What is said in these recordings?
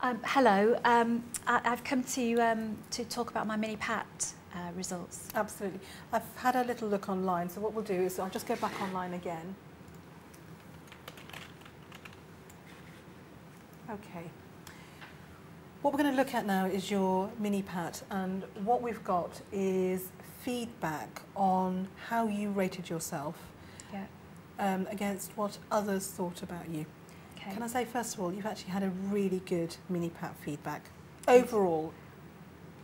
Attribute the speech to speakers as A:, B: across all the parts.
A: Hello, I've come to talk about my mini-PAT results.
B: Absolutely. I've had a little look online, so what we'll do is I'll just go back online again. Okay. What we're going to look at now is your mini-PAT, and what we've got is feedback on how you rated yourself against what others thought about you.
A: Okay.
B: Can I say, first of all, you've actually had a really good mini-PAT feedback. Overall,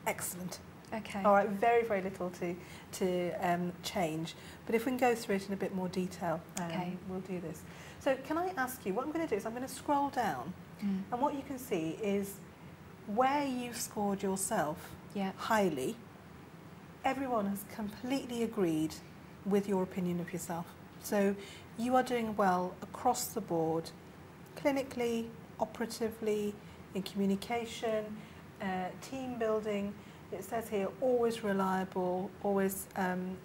B: excellent.
A: Okay.
B: All right, very, very little to change. But if we can go through it in a bit more detail, we'll do this. So can I ask you, what I'm going to do is I'm going to scroll down, and what you can see is where you've scored yourself highly, everyone has completely agreed with your opinion of yourself. So you are doing well across the board, clinically, operatively, in communication, team building. It says here, always reliable, always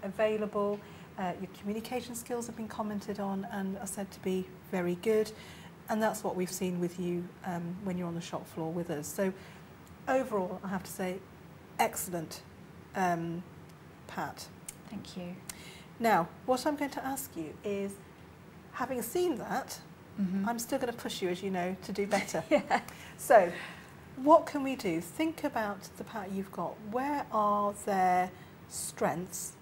B: available. Your communication skills have been commented on and are said to be very good. And that's what we've seen with you when you're on the shop floor with us. So overall, I have to say, excellent, Pat.
A: Thank you.
B: Now, what I'm going to ask you is, having seen that, I'm still going to push you, as you know, to do better. So, what can we do? Think about the Pat you've got. Where are their strengths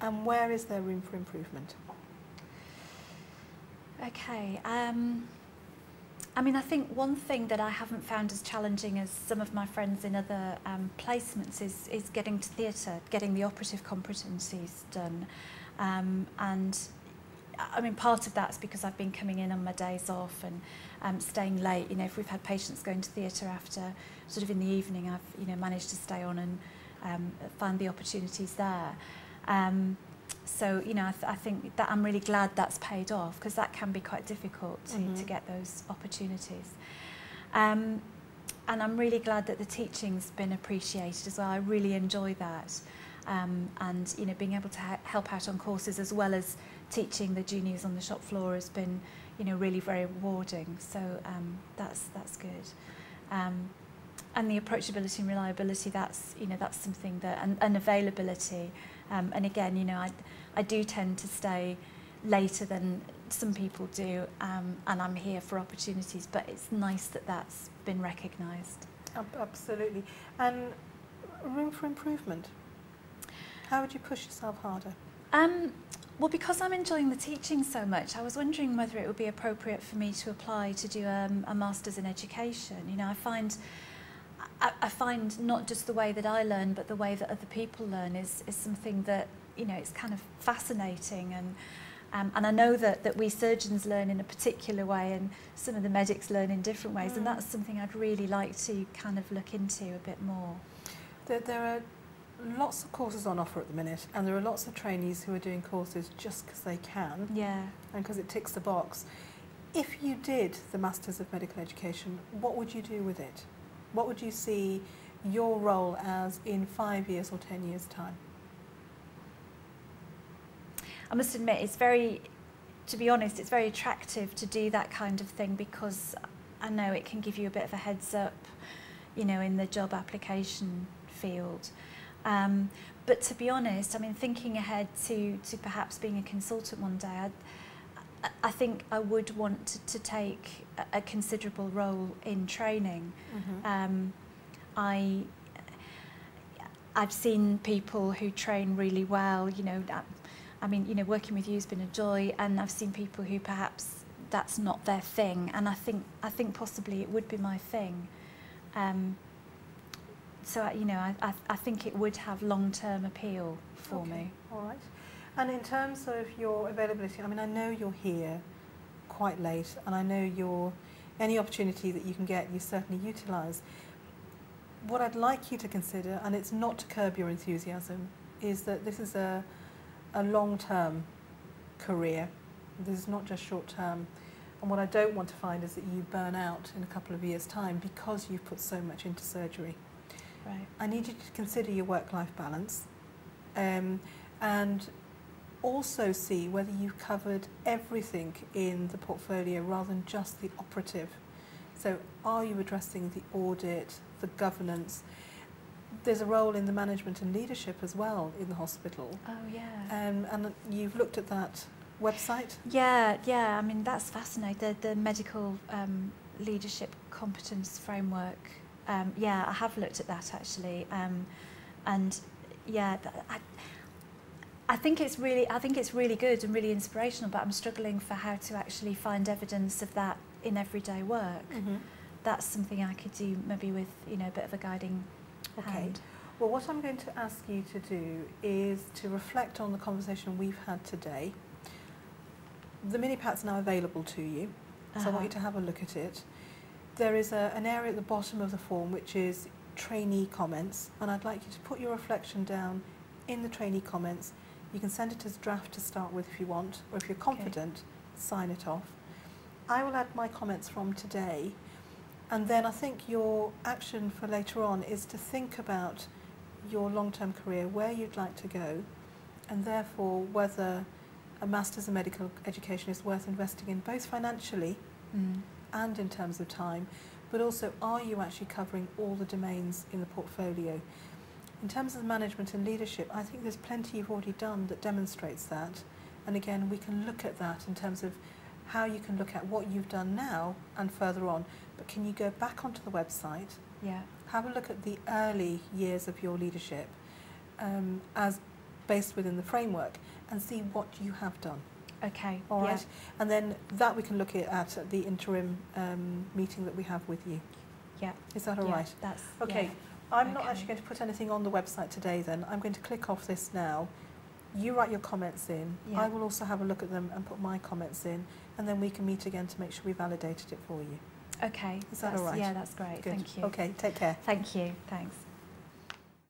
B: and where is there room for improvement?
A: Okay. I mean, I think one thing that I haven't found as challenging as some of my friends in other placements is getting to theatre, getting the operative competencies done. And I mean, part of that's because I've been coming in on my days off and staying late. You know, if we've had patients going to theatre after, sort of in the evening, I've, managed to stay on and find the opportunities there. So, I think that I'm really glad that's paid off, because that can be quite difficult to get those opportunities. And I'm really glad that the teaching's been appreciated as well. I really enjoy that. And, being able to help out on courses as well as teaching the juniors on the shop floor has been, really very rewarding. So that's good. And the approachability and reliability, that's something that, and availability. And again, I do tend to stay later than some people do, and I'm here for opportunities, but it's nice that that's been recognised.
B: Absolutely. And room for improvement? How would you push yourself harder?
A: Well, because I'm enjoying the teaching so much, I was wondering whether it would be appropriate for me to apply to do a Master's in Education. I find not just the way that I learn, but the way that other people learn is something that, it's kind of fascinating. And I know that we surgeons learn in a particular way and some of the medics learn in different ways. And that's something I'd really like to kind of look into a bit more.
B: There are lots of courses on offer at the minute, and there are lots of trainees who are doing courses just because they can.
A: Yeah.
B: And because it ticks the box. If you did the Masters of Medical Education, what would you do with it? What would you see your role as in 5 years or 10 years' time?
A: I must admit, to be honest, it's very attractive to do that kind of thing, because I know it can give you a bit of a heads up, in the job application field. But to be honest, I mean, thinking ahead to perhaps being a consultant one day, I think I would want to take a considerable role in training. I've seen people who train really well, I mean, working with you has been a joy, and I've seen people who perhaps that's not their thing, and I think possibly it would be my thing. So, I think it would have long-term appeal for me.
B: All right. And in terms of your availability, I mean, I know you're here quite late, and I know any opportunity that you can get, you certainly utilise. What I'd like you to consider, and it's not to curb your enthusiasm, is that this is a long-term career. This is not just short-term. And what I don't want to find is that you burn out in a couple of years' time because you've put so much into surgery.
A: Right.
B: I need you to consider your work-life balance, and also see whether you've covered everything in the portfolio rather than just the operative So are you addressing the audit, the governance? There's a role in the management and leadership as well in the hospital.
A: Oh, yeah.
B: And you've looked at that website?
A: Yeah, yeah. I mean, that's fascinating. The medical leadership competence framework. Yeah, I have looked at that actually. And yeah, I think it's really good and really inspirational, but I'm struggling for how to actually find evidence of that in everyday work.
B: Mm-hmm.
A: That's something I could do maybe with, you know, a bit of a guiding hand.
B: Well, what I'm going to ask you to do is to reflect on the conversation we've had today. The mini-pack's now available to you, so I want you to have a look at it. There is an area at the bottom of the form which is trainee comments, and I'd like you to put your reflection down in the trainee comments. You can send it as draft to start with if you want, or if you're confident, sign it off. I will add my comments from today, and then I think your action for later on is to think about your long-term career, where you'd like to go, and therefore whether a Master's in Medical Education is worth investing in, both financially and in terms of time, but also are you actually covering all the domains in the portfolio? In terms of management and leadership, I think there's plenty you've already done that demonstrates that. And again, we can look at that in terms of how you can look at what you've done now and further on. But can you go back onto the website, have a look at the early years of your leadership as based within the framework and see what you have done.
A: Okay.
B: All right. And then that we can look at the interim meeting that we have with you.
A: Yeah.
B: Is that all right?
A: That's
B: okay.
A: Yeah.
B: I'm not actually going to put anything on the website today then. I'm going to click off this now. You write your comments in. I will also have a look at them and put my comments in, and then we can meet again to make sure we validated it for you.
A: Okay.
B: Is that all right?
A: Yeah, that's great.
B: Good.
A: Thank you.
B: Okay, take care.
A: Thank you. Thanks.